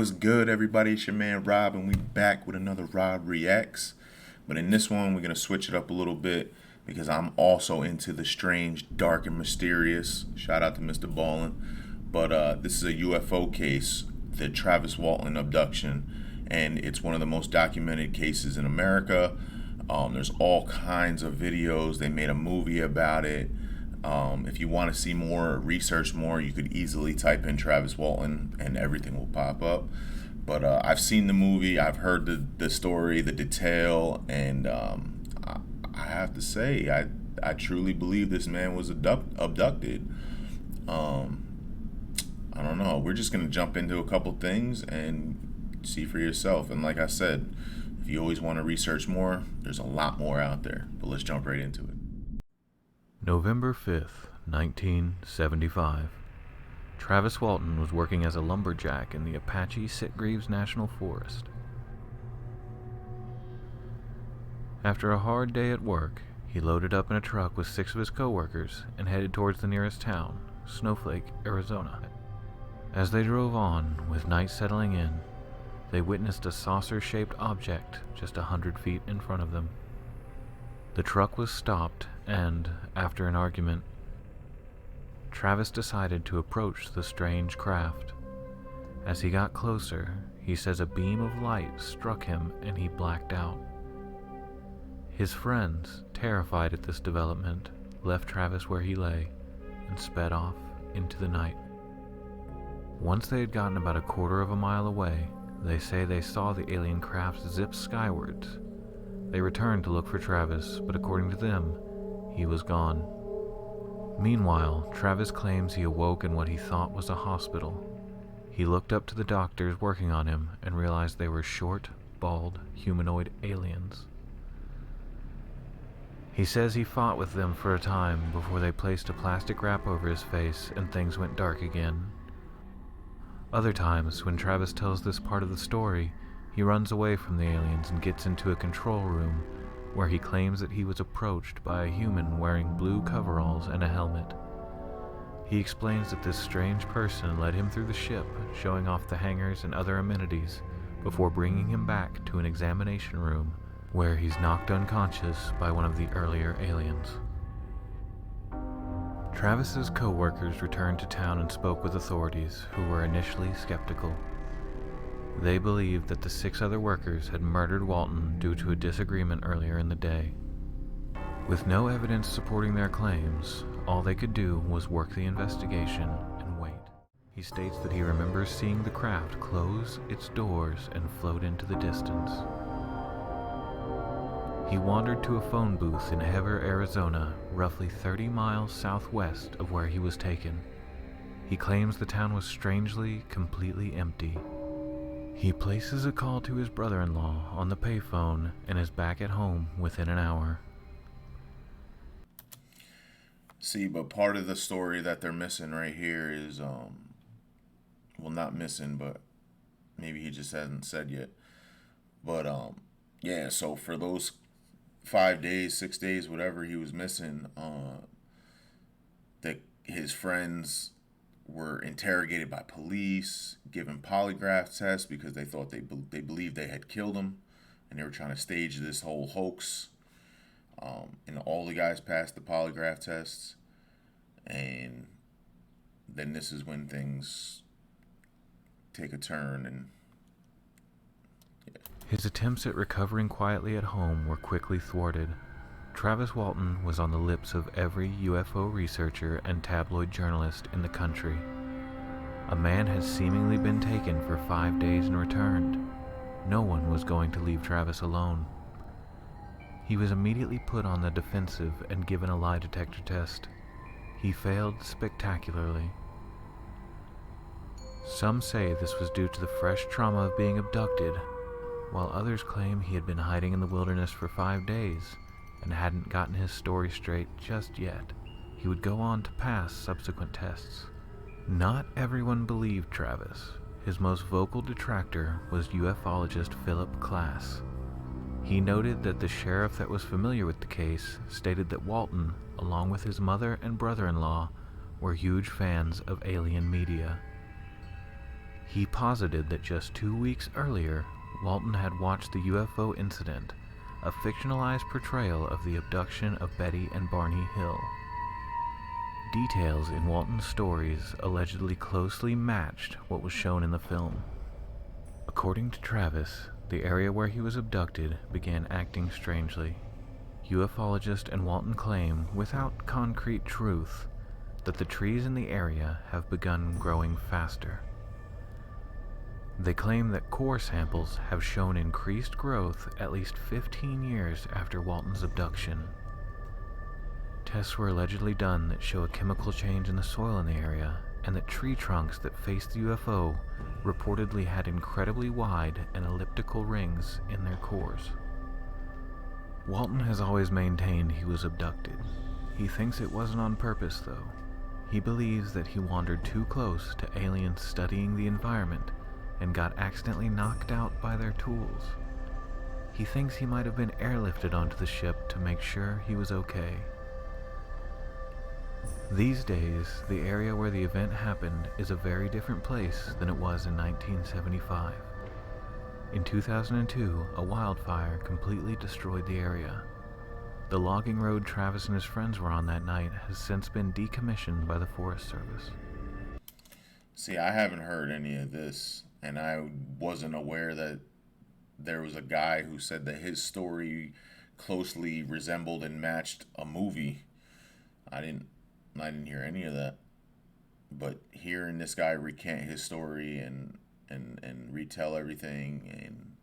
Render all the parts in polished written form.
What's good, everybody? It's your man Rob, and we back with another Rob Reacts. But in this one, we're gonna switch it up a little bit because I'm also into the strange, dark, and mysterious. Shout out to Mr. Ballin. But this is a UFO case, the Travis Walton abduction, and it's one of the most documented cases in America. There's all kinds of videos. They made a movie about it. If you want to see more, research more, you could easily type in Travis Walton and everything will pop up. But I've seen the movie, I've heard the story, the detail, and I have to say, I truly believe this man was abducted. I don't know. We're just going to jump into a couple things and see for yourself. And like I said, if you always want to research more, there's a lot more out there. But let's jump right into it. November 5th, 1975. Travis Walton was working as a lumberjack in the Apache Sitgreaves National Forest. After a hard day at work, he loaded up in a truck with 6 of his co-workers and headed towards the nearest town, Snowflake, Arizona. As they drove on, with night settling in, they witnessed a saucer-shaped object just 100 feet in front of them. The truck was stopped, and, after an argument, Travis decided to approach the strange craft. As he got closer, he says a beam of light struck him and he blacked out. His friends, terrified at this development, left Travis where he lay and sped off into the night. Once they had gotten about a quarter of a mile away, they say they saw the alien craft zip skywards. They returned to look for Travis, but according to them, he was gone. Meanwhile, Travis claims he awoke in what he thought was a hospital. He looked up to the doctors working on him and realized they were short, bald, humanoid aliens. He says he fought with them for a time before they placed a plastic wrap over his face and things went dark again. Other times, when Travis tells this part of the story, he runs away from the aliens and gets into a control room where he claims that he was approached by a human wearing blue coveralls and a helmet. He explains that this strange person led him through the ship, showing off the hangars and other amenities, before bringing him back to an examination room where he's knocked unconscious by one of the earlier aliens. Travis's co-workers returned to town and spoke with authorities, who were initially skeptical. They believed that the 6 other workers had murdered Walton due to a disagreement earlier in the day. With no evidence supporting their claims, all they could do was work the investigation and wait. He states that he remembers seeing the craft close its doors and float into the distance. He wandered to a phone booth in Hever, Arizona, roughly 30 miles southwest of where he was taken. He claims the town was strangely, completely empty. He places a call to his brother-in-law on the payphone and is back at home within an hour. See, but part of the story that they're missing right here is, well, not missing, but maybe he just hasn't said yet. But, yeah, so for those 5 days, 6 days, whatever he was missing, that his friends were interrogated by police, given polygraph tests because they thought they believed they had killed him, and they were trying to stage this whole hoax. And all the guys passed the polygraph tests, and then this is when things take a turn. And yeah. His attempts at recovering quietly at home were quickly thwarted. Travis Walton was on the lips of every UFO researcher and tabloid journalist in the country. A man had seemingly been taken for 5 days and returned. No one was going to leave Travis alone. He was immediately put on the defensive and given a lie detector test. He failed spectacularly. Some say this was due to the fresh trauma of being abducted, while others claim he had been hiding in the wilderness for 5 days and hadn't gotten his story straight just yet. He would go on to pass subsequent tests. Not everyone believed Travis. His most vocal detractor was ufologist Philip Klass. He noted that the sheriff that was familiar with the case stated that Walton, along with his mother and brother-in-law, were huge fans of alien media. He posited that just 2 weeks earlier, Walton had watched the UFO incident, a fictionalized portrayal of the abduction of Betty and Barney Hill. Details in Walton's stories allegedly closely matched what was shown in the film. According to Travis, the area where he was abducted began acting strangely. Ufologist and Walton claim, without concrete truth, that the trees in the area have begun growing faster. They claim that core samples have shown increased growth at least 15 years after Walton's abduction. Tests were allegedly done that show a chemical change in the soil in the area, and that tree trunks that faced the UFO reportedly had incredibly wide and elliptical rings in their cores. Walton has always maintained he was abducted. He thinks it wasn't on purpose, though. He believes that he wandered too close to aliens studying the environment and got accidentally knocked out by their tools. He thinks he might have been airlifted onto the ship to make sure he was okay. These days, the area where the event happened is a very different place than it was in 1975. In 2002, a wildfire completely destroyed the area. The logging road Travis and his friends were on that night has since been decommissioned by the Forest Service. See, I haven't heard any of this, and I wasn't aware that there was a guy who said that his story closely resembled and matched a movie. I didn't hear any of that. But hearing this guy recant his story and retell everything, and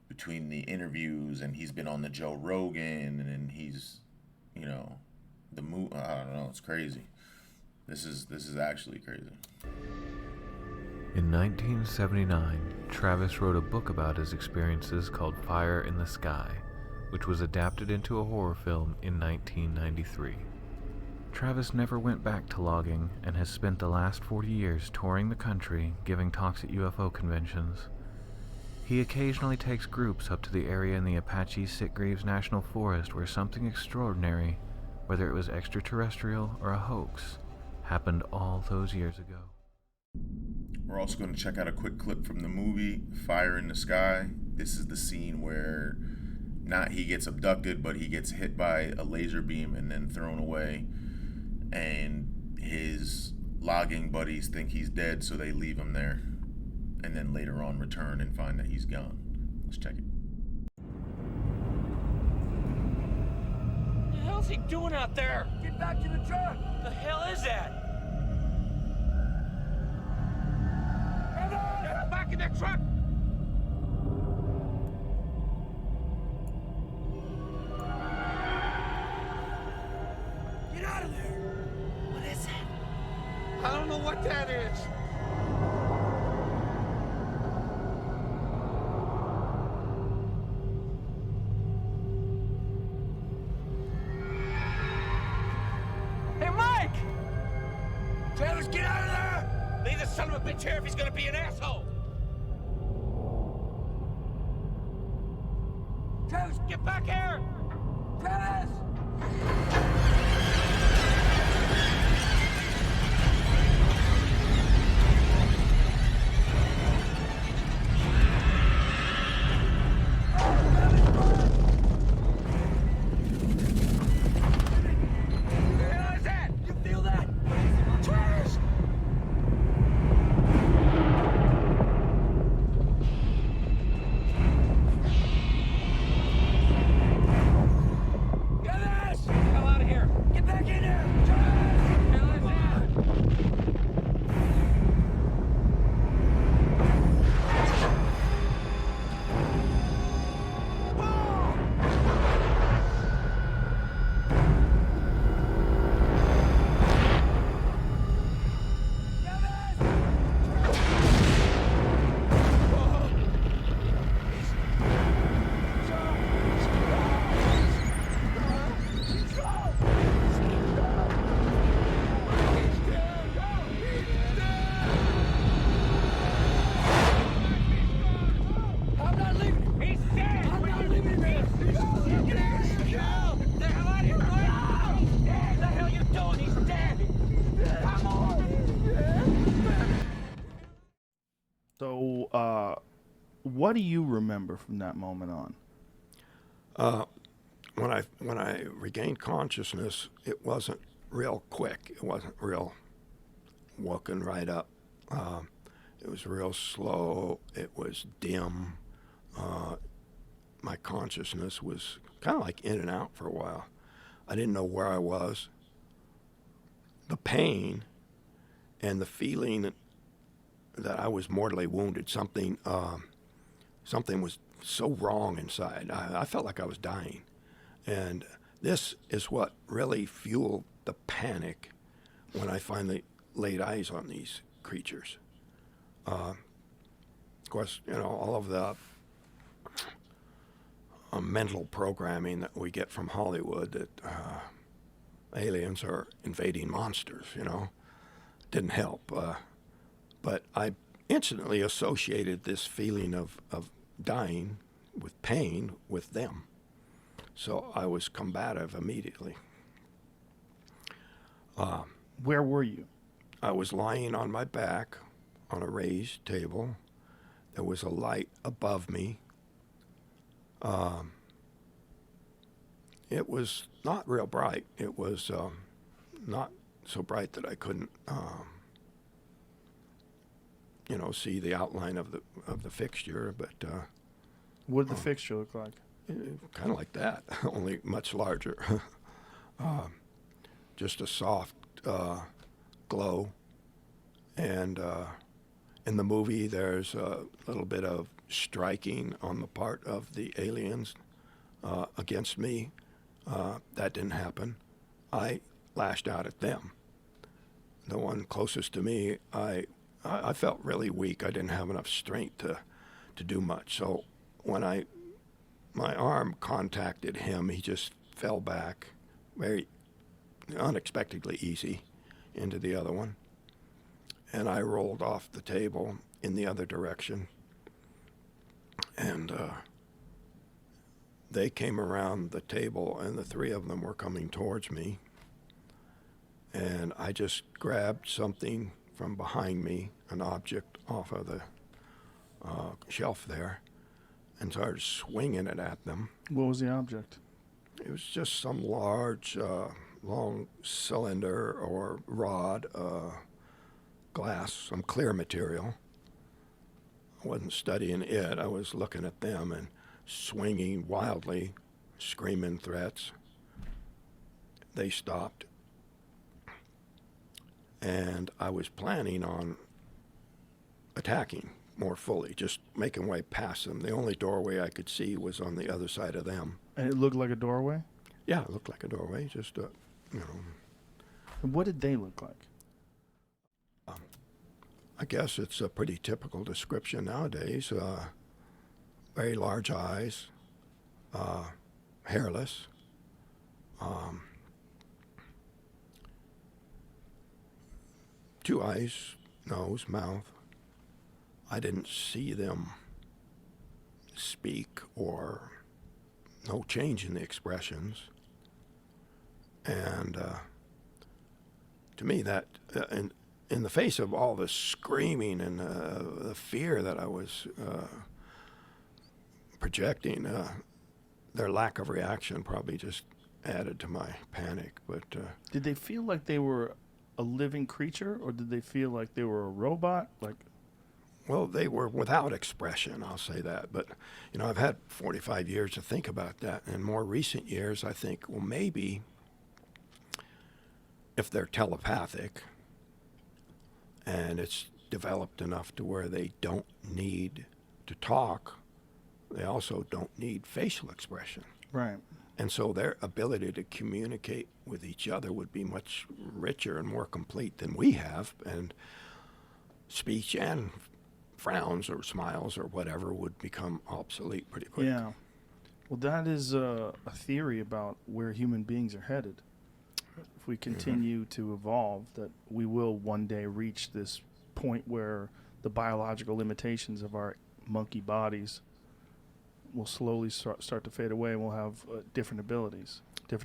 between the interviews, and he's been on the Joe Rogan, and he's, I don't know, it's crazy. This is actually crazy. In 1979, Travis wrote a book about his experiences called Fire in the Sky, which was adapted into a horror film in 1993. Travis never went back to logging and has spent the last 40 years touring the country giving talks at UFO conventions. He occasionally takes groups up to the area in the Apache Sitgreaves National Forest where something extraordinary, whether it was extraterrestrial or a hoax, happened all those years ago. We're also going to check out a quick clip from the movie Fire in the Sky. This is the scene where not he gets abducted, but he gets hit by a laser beam and then thrown away. And his logging buddies think he's dead, so they leave him there. And then later on return and find that he's gone. Let's check it. What the hell's he doing out there? Get back to the truck! What the hell is that? Get back in that truck! Get out of there! What is that? I don't know what that is. Hey, Mike! Travis, get out of there! Leave the son of a bitch here if he's gonna be an asshole. Travis, Get back here! Travis! What the hell is that? You feel that? Travis! Get What do you remember from that moment on? When I regained consciousness, it wasn't real quick. It wasn't real woken right up. It was real slow. It was dim. My consciousness was kind of like in and out for a while. I didn't know where I was. The pain and the feeling that I was mortally wounded, something was so wrong inside. I felt like I was dying. And this is what really fueled the panic when I finally laid eyes on these creatures. Of course, all of the mental programming that we get from Hollywood that aliens are invading monsters, didn't help. But I instantly associated this feeling of dying with pain with them. So I was combative immediately. Where were you? I was lying on my back on a raised table. There was a light above me. It was not real bright. It was not so bright that I couldn't, see the outline of the fixture. But What did the fixture look like? kind of like that, only much larger. Just a soft glow. And in the movie, there's a little bit of striking on the part of the aliens against me. That didn't happen. I lashed out at them. The one closest to me, I felt really weak. I didn't have enough strength to do much. So when my arm contacted him, he just fell back very unexpectedly easy into the other one. And I rolled off the table in the other direction. And they came around the table, and the three of them were coming towards me. And I just grabbed something from behind me, an object off of the shelf there, and started swinging it at them. What was the object? It was just some large, long cylinder or rod, glass, some clear material. I wasn't studying it. I was looking at them and swinging wildly, screaming threats. They stopped. And I was planning on attacking more fully, just making way past them. The only doorway I could see was on the other side of them. And it looked like a doorway? Yeah, it looked like a doorway, just, And what did they look like? I guess it's a pretty typical description nowadays. Very large eyes, hairless, two eyes, nose, mouth. I didn't see them speak or no change in the expressions. And to me, that in the face of all the screaming and the fear that I was projecting, their lack of reaction probably just added to my panic. But Did they feel like they were a living creature, or did they feel like they were a robot? well, they were without expression, I'll say that. But, I've had 45 years to think about that. In more recent years, I think, well, maybe if they're telepathic and it's developed enough to where they don't need to talk, they also don't need facial expression. Right. And so their ability to communicate with each other would be much richer and more complete than we have. And speech and frowns or smiles or whatever would become obsolete pretty quick. Yeah. Well, that is a theory about where human beings are headed. If we continue to evolve, that we will one day reach this point where the biological limitations of our monkey bodies will slowly start to fade away, and we'll have different abilities to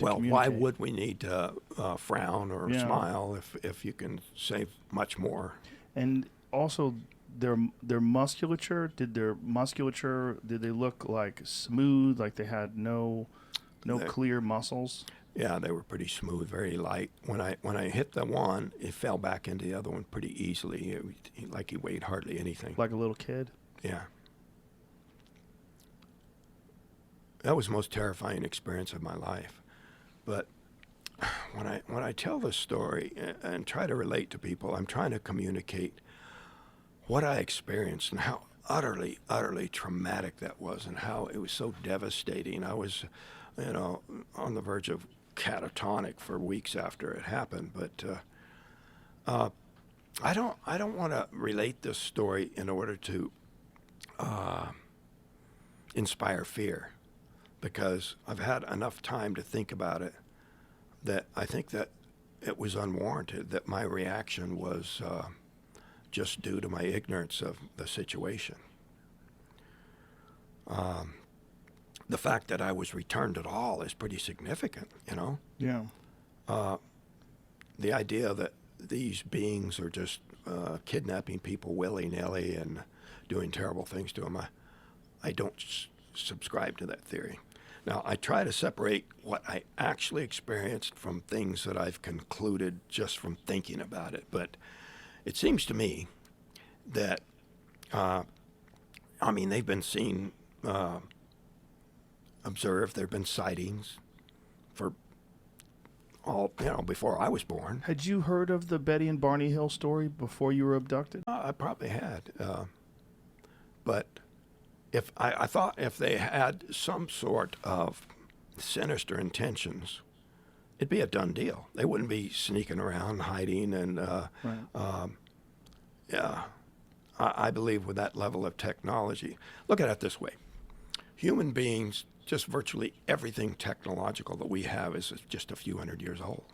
Well, communicate. why would we need to frown or smile if you can say much more? And also, their musculature, did they look like smooth, like they had no clear muscles? Yeah, they were pretty smooth, very light. When I hit the one, it fell back into the other one pretty easily. Like he weighed hardly anything. Like a little kid? Yeah. That was the most terrifying experience of my life. But when I tell this story and try to relate to people, I'm trying to communicate what I experienced and how utterly, utterly traumatic that was, and how it was so devastating. I was, on the verge of catatonic for weeks after it happened. But I don't want to relate this story in order to inspire fear, because I've had enough time to think about it that I think that it was unwarranted, that my reaction was just due to my ignorance of the situation. The fact that I was returned at all is pretty significant, Yeah. The idea that these beings are just kidnapping people willy-nilly and doing terrible things to them, I don't subscribe to that theory. Now, I try to separate what I actually experienced from things that I've concluded just from thinking about it. But it seems to me that, they've been seen, observed, there have been sightings for before I was born. Had you heard of the Betty and Barney Hill story before you were abducted? I probably had. But if I thought if they had some sort of sinister intentions, it'd be a done deal. They wouldn't be sneaking around, hiding, and Right. yeah. I believe with that level of technology. Look at it this way. Human beings, just virtually everything technological that we have is just a few hundred years old.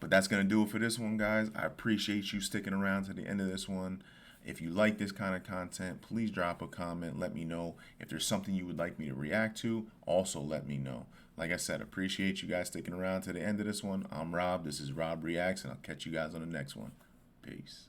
But that's going to do it for this one, guys. I appreciate you sticking around to the end of this one. If you like this kind of content, please drop a comment. Let me know. If there's something you would like me to react to, also let me know. Like I said, appreciate you guys sticking around to the end of this one. I'm Rob. This is Rob Reacts, and I'll catch you guys on the next one. Peace.